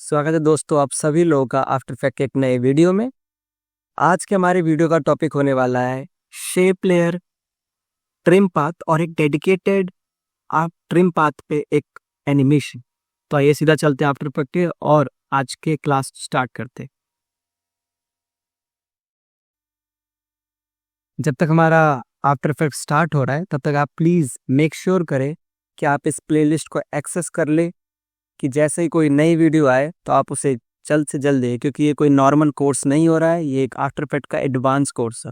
स्वागत है दोस्तों आप सभी लोगों का आफ्टर इफेक्ट के एक नए वीडियो में। आज के हमारे वीडियो का टॉपिक होने वाला है शेप लेयर, ट्रिम पाथ और एक डेडिकेटेड आप ट्रिम पाथ पे एक एनिमेशन। तो आइए सीधा चलते हैं आफ्टर इफेक्ट के और आज के क्लास स्टार्ट करते हैं। जब तक हमारा आफ्टर इफेक्ट स्टार्ट हो रहा है तब तक आप प्लीज़ मेक श्योर करें कि आप इस प्लेलिस्ट को एक्सेस कर ले कि जैसे ही कोई नई वीडियो आए तो आप उसे जल्द से जल्द दें, क्योंकि ये कोई नॉर्मल कोर्स नहीं हो रहा है, ये एक आफ्टर इफेक्ट का एडवांस कोर्स है।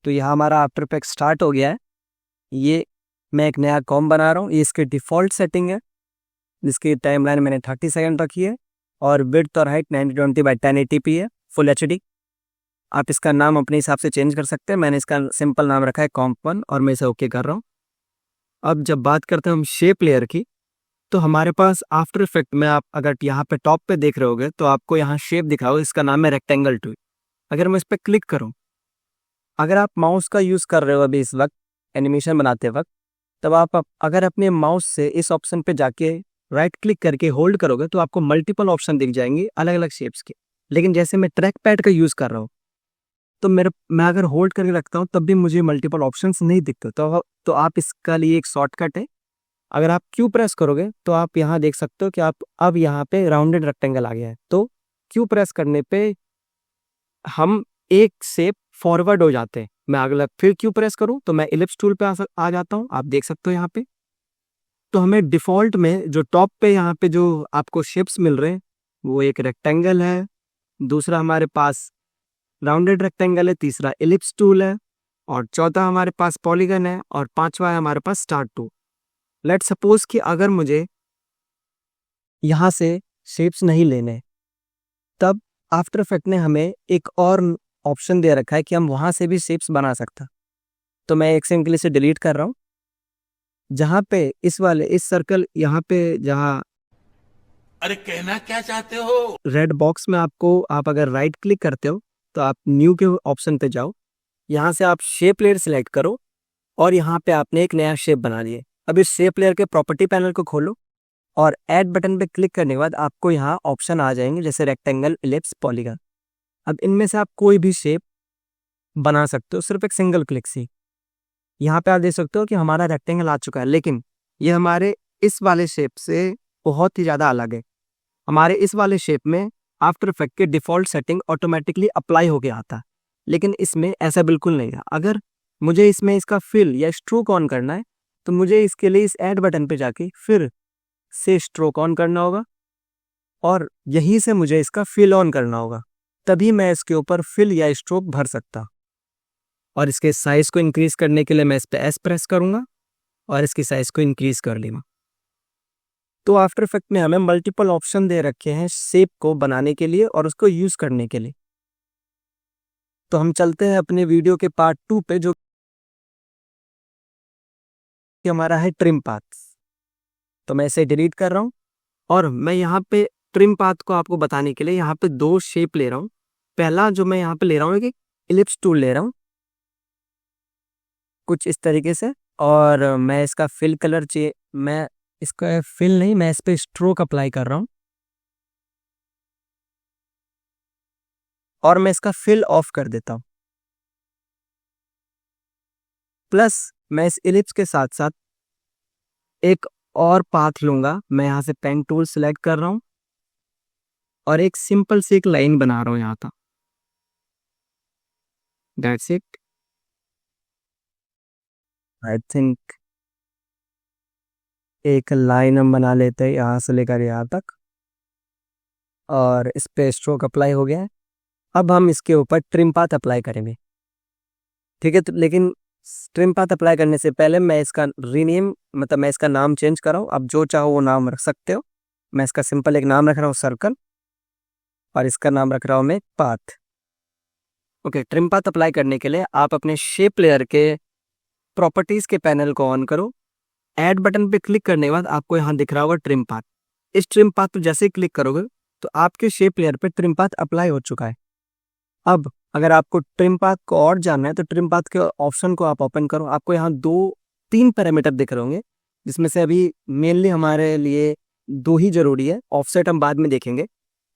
तो यह हमारा आफ्टर इफेक्ट स्टार्ट हो गया है। ये मैं एक नया कॉम बना रहा हूँ, ये इसकी डिफ़ॉल्ट सेटिंग है जिसकी टाइमलाइन मैंने 30 सेकंड रखी है और विड्थ और हाइट 1920x1080p है, फुल एचडी। आप इसका नाम अपने हिसाब से चेंज कर सकते हैं। मैंने इसका सिंपल नाम रखा है कॉम्प1 और मैं इसे ओके कर रहा हूँ। अब जब बात करते हैं हम शेप लेयर की, तो हमारे पास आफ्टर इफेक्ट में आप अगर यहाँ पे टॉप पे देख रहे होगे तो आपको यहाँ शेप दिखा होगा, इसका नाम है रेक्टेंगल टूल। अगर मैं इस पर क्लिक करूँ, अगर आप माउस का यूज़ कर रहे हो अभी इस वक्त एनिमेशन बनाते वक्त, तब आप अगर अपने माउस से इस ऑप्शन पे जाके राइट क्लिक करके होल्ड करोगे तो आपको मल्टीपल ऑप्शन दिख जाएंगे अलग अलग शेप्स के। लेकिन जैसे मैं ट्रैक पैड का यूज़ कर रहा हूँ तो मैं अगर होल्ड करके रखता हूँ तब भी मुझे मल्टीपल ऑप्शंस नहीं दिखते। तो आप इसका लिए एक शॉर्टकट है, अगर आप क्यू प्रेस करोगे तो आप यहाँ देख सकते हो कि आप अब यहाँ पे राउंडेड रेक्टेंगल आ गया है। तो क्यू प्रेस करने पे हम एक शेप फॉरवर्ड हो जाते हैं। मैं अगला फिर क्यू प्रेस करूँ तो मैं इलिप्स टूल पे आ जाता हूँ, आप देख सकते हो यहाँ पे। तो हमें डिफ़ॉल्ट में जो टॉप पे यहाँ पे जो आपको शेप्स मिल रहे हैं वो एक रेक्टेंगल है, दूसरा हमारे पास राउंडेड रेक्टेंगल है, तीसरा इलिप्स टूल है और चौथा हमारे पास पॉलीगन है और पांचवा है हमारे पास स्टार्ट टूल। लेट्स सपोज कि अगर मुझे यहाँ से शेप्स नहीं लेने, तब आफ्टर इफेक्ट ने हमें एक और ऑप्शन दे रखा है कि हम वहाँ से भी शेप्स बना सकते। तो मैं एक सेकंड के लिए इसे डिलीट कर रहा हूँ। जहाँ पे इस सर्कल यहाँ पे जहाँ अरे कहना क्या चाहते हो? रेड बॉक्स में आप अगर राइट क्लिक करते हो तो आप न्यू के ऑप्शन पे जाओ, यहाँ से आप शेप लेयर सिलेक्ट करो और यहाँ पे आपने एक नया शेप बना लिए। अब इस शेप लेयर के प्रॉपर्टी पैनल को खोलो और ऐड बटन पे क्लिक करने के बाद आपको यहाँ ऑप्शन आ जाएंगे जैसे रेक्टेंगल, इलिप्स, पॉलीगन। अब इनमें से आप कोई भी शेप बना सकते हो सिर्फ एक सिंगल क्लिक से। यहाँ पे आप देख सकते हो कि हमारा रेक्टेंगल आ चुका है, लेकिन ये हमारे इस वाले शेप से बहुत ही ज़्यादा अलग है। हमारे इस वाले शेप में आफ्टर इफेक्ट के डिफ़ॉल्ट सेटिंग ऑटोमेटिकली अप्लाई होके आता है, लेकिन इसमें ऐसा बिल्कुल नहीं है। अगर मुझे इसमें इसका फिल या स्ट्रोक ऑन करना है तो मुझे इसके लिए इस ऐड बटन पे जाके फिर से स्ट्रोक ऑन करना होगा और यहीं से मुझे इसका फिल ऑन करना होगा, तभी मैं इसके ऊपर फिल या स्ट्रोक भर सकता। और इसके साइज को इंक्रीज करने के लिए मैं इस पर एस प्रेस करूँगा और इसकी साइज को इंक्रीज कर लूँगा। तो आफ्टर इफेक्ट में हमें मल्टीपल ऑप्शन दे रखे हैं शेप को बनाने के लिए और उसको यूज़ करने के लिए। तो हम चलते हैं अपने वीडियो के पार्ट 2 पे, जो कि हमारा है ट्रिम पाथ। तो मैं इसे डिलीट कर रहा हूँ और मैं यहाँ पे ट्रिम पाथ को आपको बताने के लिए यहाँ पे दो शेप ले रहा हूँ। पहला जो मैं यहाँ पे ले रहा हूँ एक इलिप्स टूल ले रहा हूँ कुछ इस तरीके से, और मैं इसका फिल कलर मैं इसका फिल नहीं, मैं इस पर स्ट्रोक अप्लाई कर रहा हूँ और मैं इसका फिल ऑफ कर देता हूँ। प्लस मैं इस इलिप्स के साथ साथ एक और पाथ लूंगा। मैं यहाँ से पेन टूल सिलेक्ट कर रहा हूँ और एक सिंपल सी एक लाइन बना रहा हूँ यहाँ तक। That's it. आई थिंक एक लाइन हम बना लेते हैं यहाँ से लेकर यहाँ तक और इस पे स्ट्रोक अप्लाई हो गया है। अब हम इसके ऊपर ट्रिम पाथ अप्लाई करेंगे, ठीक है। तो लेकिन ट्रिम पाथ अप्लाई करने से पहले मैं इसका मैं इसका नाम चेंज कर रहा हूँ। आप जो चाहो वो नाम रख सकते हो। मैं इसका सिंपल एक नाम रख रहा हूँ सर्कल और इसका नाम रख रहा हूँ मैं path. Okay, trim path apply करने के लिए आप अपने शेप लेयर के प्रॉपर्टीज़ के पैनल को ऑन करो। ऐड बटन पे क्लिक करने के बाद आपको यहाँ दिख रहा होगा ट्रिम पाथ। इस ट्रिम पाथ पर जैसे ही क्लिक करोगे तो आपके शेप लेयर पे ट्रिम पाथ अप्लाई हो चुका है। अब अगर आपको ट्रिम पाथ को और जानना है तो ट्रिम पाथ के ऑप्शन को आप ओपन करो, आपको यहाँ 2-3 पैरामीटर दिख रहे होंगे, जिसमें से अभी मेनली हमारे लिए 2 ही जरूरी है, ऑफसेट हम बाद में देखेंगे,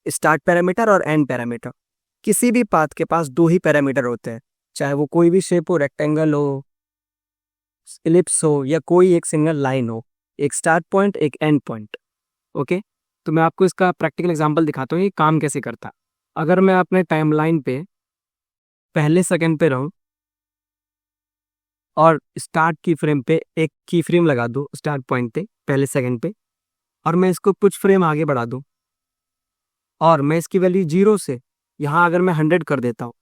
स्टार्ट पैरामीटर और एंड पैरामीटर। किसी भी पाथ के पास 2 ही पैरामीटर होते हैं, चाहे वो कोई भी शेप हो, रेक्टेंगल हो, इलिप्स हो या कोई एक सिंगल लाइन हो, एक स्टार्ट पॉइंट एक एंड पॉइंट। ओके, तो मैं आपको इसका प्रैक्टिकल एग्जांपल दिखाता हूँ ये काम कैसे करता है। अगर मैं अपने टाइमलाइन पे पहले सेकंड पे रहूं और स्टार्ट की फ्रेम पे एक की फ्रेम लगा दूं स्टार्ट पॉइंट पे पहले सेकंड पे, और मैं इसको कुछ फ्रेम आगे बढ़ा दूं और मैं इसकी वैल्यू 0 से यहाँ अगर मैं 100 कर देता हूँ,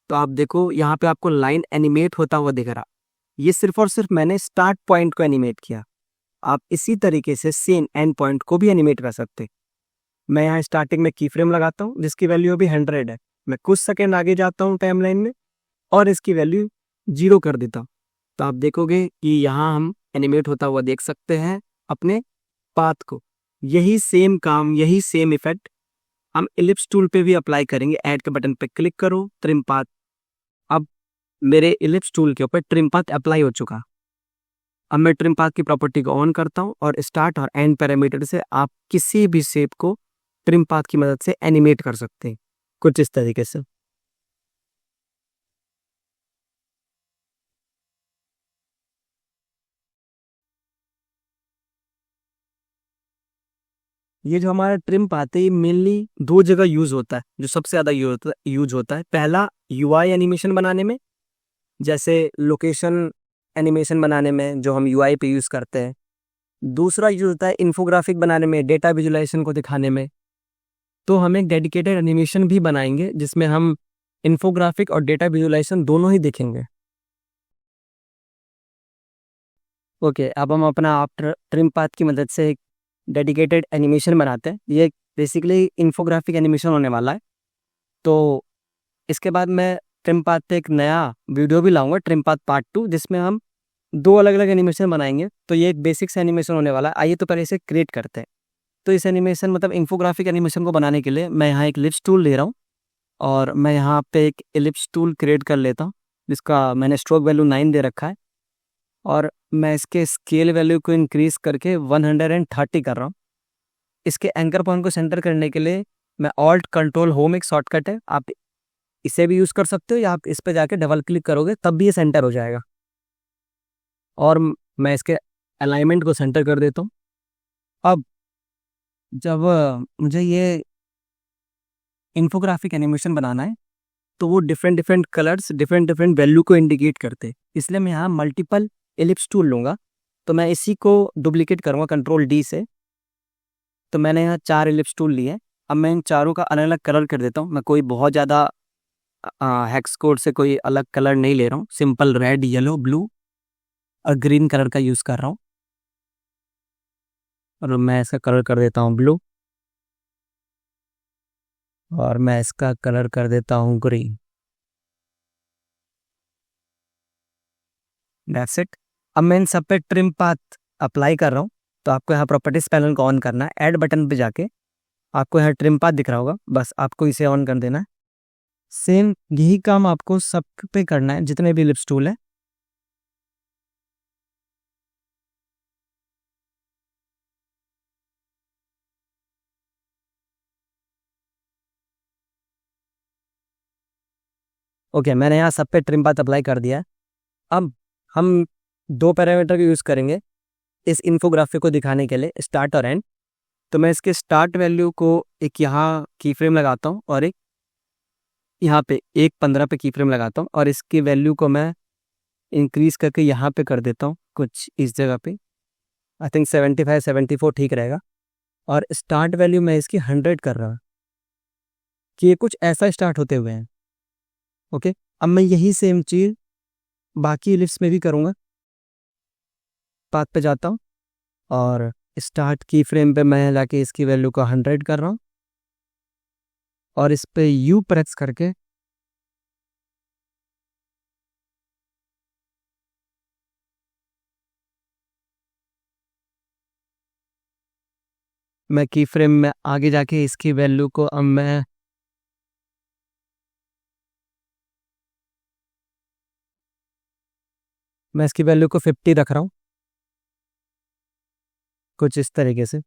तो आप देखो यहाँ पे आपको लाइन एनिमेट होता हुआ दिख रहा। ये सिर्फ और सिर्फ मैंने स्टार्ट पॉइंट को एनिमेट किया। आप इसी तरीके से सेम एंड पॉइंट को भी एनिमेट कर सकते। मैं यहाँ स्टार्टिंग में की फ्रेम लगाता हूँ जिसकी वैल्यू अभी 100 है, मैं कुछ सेकेंड आगे जाता हूँ टाइमलाइन में और इसकी वैल्यू 0 कर देता हूँ, तो आप देखोगे कि यहाँ हम एनिमेट होता हुआ देख सकते हैं अपने पाथ को। यही सेम काम, यही सेम इफेक्ट हम इलिप्स टूल पे भी अप्लाई करेंगे। ऐड के बटन पे क्लिक करो, ट्रिम पाथ। अब मेरे इलिप्स टूल के ऊपर ट्रिम पाथ अप्लाई हो चुका। अब मैं ट्रिम पाथ की प्रॉपर्टी को ऑन करता हूँ और स्टार्ट और एंड पैरामीटर से आप किसी भी शेप को ट्रिम पाथ की मदद से एनिमेट कर सकते हैं, कुछ इस तरीके से। ये जो हमारा ट्रिम पाथ है ये मेनली 2 जगह यूज होता है, जो सबसे ज्यादा यूज होता है। पहला यूआई एनिमेशन बनाने में, जैसे लोकेशन एनिमेशन बनाने में जो हम यूआई पे यूज करते हैं। दूसरा यूज होता है इन्फोग्राफिक बनाने में, डेटा विजुलाइजेशन को दिखाने में। तो हम एक डेडिकेटेड एनिमेशन भी बनाएंगे जिसमें हम इन्फोग्राफिक और डेटा विजुलाइजेशन दोनों ही देखेंगे। ओके, अब हम अपना आफ्टर ट्रिम पाथ की मदद से एक डेडिकेटेड एनिमेशन बनाते हैं। ये बेसिकली इन्फोग्राफिक एनिमेशन होने वाला है। तो इसके बाद मैं ट्रिम पाथ पे एक नया वीडियो भी लाऊंगा, ट्रिम पाथ पार्ट 2, जिसमें हम 2 अलग अलग एनिमेशन बनाएंगे। तो ये एक बेसिक से एनिमेशन होने वाला है। आइए तो पहले इसे क्रिएट करते हैं। तो इस एनिमेशन मतलब इन्फोग्राफिक एनिमेशन को बनाने के लिए मैं यहाँ एक इलिप्स टूल ले रहा हूँ और मैं यहाँ पे एक इलिप्स टूल क्रिएट कर लेता हूँ, जिसका मैंने स्ट्रोक वैल्यू 9 दे रखा है। और मैं इसके स्केल वैल्यू को इंक्रीज करके 130 कर रहा हूँ। इसके एंकर पॉइंट को सेंटर करने के लिए मैं ऑल्ट कंट्रोल होम एक शॉर्टकट है, आप इसे भी यूज़ कर सकते हो या आप इस पे जाके डबल क्लिक करोगे तब भी ये सेंटर हो जाएगा। और मैं इसके अलाइनमेंट को सेंटर कर देता हूँ। अब जब मुझे ये इन्फोग्राफिक एनिमेशन बनाना है तो वो different different colours different different value को इंडिकेट करते हैं, इसलिए मैं यहाँ मल्टीपल एलिप्स टूल लूँगा। तो मैं इसी को डुप्लीकेट करूँगा कंट्रोल डी से। तो मैंने यहाँ 4 एलिप्स टूल लिए। अब मैं इन चारों का अलग अलग कलर कर देता हूँ। मैं कोई बहुत ज़्यादा हेक्स कोड से कोई अलग कलर नहीं ले रहा हूँ, सिंपल रेड, येलो, ब्लू और ग्रीन कलर का यूज़ कर रहा हूँ। और मैं इसका कलर कर देता हूँ ब्लू और मैं इसका कलर कर देता हूँ ग्रीन। That's it. अब मैं इन सब पे ट्रिम पाथ अप्लाई कर रहा हूँ। तो आपको यहाँ प्रॉपर्टीज पैनल को ऑन करना है। ऐड बटन पे जाके आपको यहाँ ट्रिम पाथ दिख रहा होगा, बस आपको इसे ऑन कर देना है। सेम यही काम आपको सब पे करना है जितने भी लिप्स टूल है। ओके, मैंने यहाँ सब पे ट्रिम पाथ अप्लाई कर दिया है। अब हम 2 पैरामीटर का यूज़ करेंगे इस इन्फोग्राफिक को दिखाने के लिए, स्टार्ट और एंड। तो मैं इसके स्टार्ट वैल्यू को एक यहाँ की फ्रेम लगाता हूँ और एक यहाँ पे 1:15 पे की फ्रेम लगाता हूँ और इसकी वैल्यू को मैं इंक्रीज करके यहाँ पे कर देता हूँ कुछ इस जगह पे। आई थिंक 75-74 ठीक रहेगा। और स्टार्ट वैल्यू मैं इसकी 100 कर रहा हूँ कि ये कुछ ऐसा स्टार्ट होते हुए हैं। ओके, अब मैं यही सेम चीज़ बाकी लिस्ट में भी करूँगा। पाथ पे जाता हूँ और स्टार्ट की फ्रेम पे मैं जाके इसकी वैल्यू को 100 कर रहा हूँ और इस पे यू प्रेस करके मैं की फ्रेम में आगे जाके इसकी वैल्यू को अब मैं मैं इसकी वैल्यू को 50 रख रहा हूँ, कुछ इस तरीके से,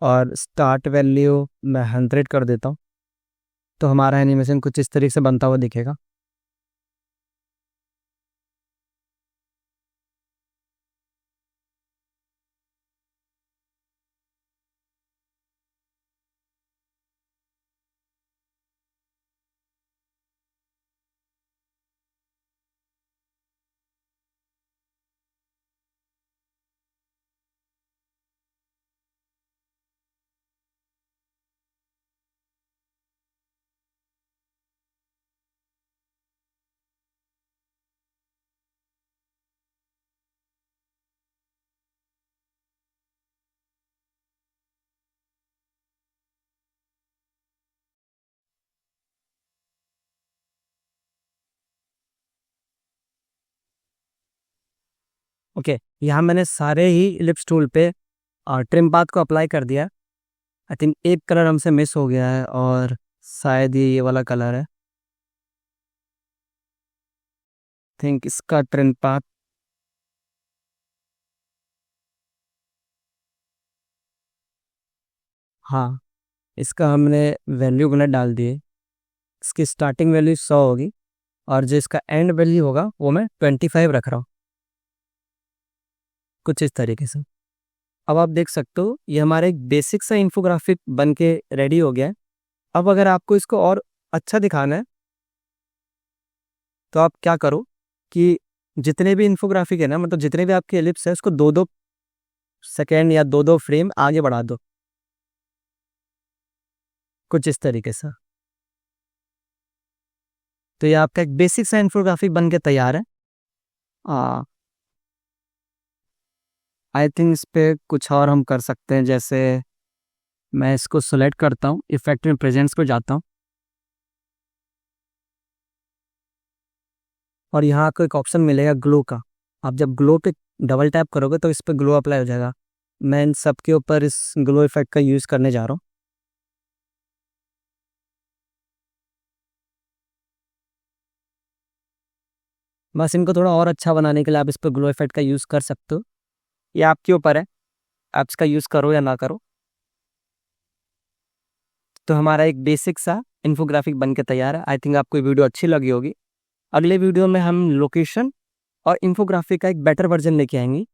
और स्टार्ट वैल्यू मैं 100 कर देता हूँ। तो हमारा एनिमेशन कुछ इस तरीके से बनता हुआ दिखेगा। ओके, यहाँ मैंने सारे ही इलिप्स टूल पे ट्रिम पाथ को अप्लाई कर दिया। आई थिंक एक कलर हमसे मिस हो गया है, और शायद ये वाला कलर है। थिंक इसका ट्रिम पाथ, हाँ, इसका हमने वैल्यू गलत डाल दिए। इसकी स्टार्टिंग वैल्यू 100 होगी, और जो इसका एंड वैल्यू होगा वो मैं 25 रख रहा हूँ, कुछ इस तरीके से। अब आप देख सकते हो ये हमारा एक बेसिक सा इन्फोग्राफिक बन के रेडी हो गया है। अब अगर आपको इसको और अच्छा दिखाना है तो आप क्या करो कि जितने भी इन्फोग्राफिक है ना, मतलब जितने भी आपके एलिप्स है, उसको 2-2 सेकेंड या 2-2 फ्रेम आगे बढ़ा दो, कुछ इस तरीके से। तो ये आपका एक बेसिक सा इन्फोग्राफिक बन के तैयार है। आई थिंक इस पे कुछ और हम कर सकते हैं, जैसे मैं इसको सेलेक्ट करता हूँ, इफेक्ट में प्रेजेंट्स पे जाता हूँ, और यहाँ आपको एक ऑप्शन मिलेगा ग्लो का। आप जब ग्लो पे डबल टैप करोगे तो इस पर ग्लो अप्लाई हो जाएगा। मैं इन सब के ऊपर इस ग्लो इफेक्ट का यूज़ करने जा रहा हूँ। बस इनको थोड़ा और अच्छा बनाने के लिए आप इस पर ग्लो इफेक्ट का यूज़ कर सकते हो, ये आपके ऊपर है, आप इसका यूज़ करो या ना करो। तो हमारा एक बेसिक सा इन्फोग्राफिक बन के तैयार है। आई थिंक आपको ये वीडियो अच्छी लगी होगी। अगले वीडियो में हम लोकेशन और इन्फोग्राफिक का एक बेटर वर्जन लेके आएंगे।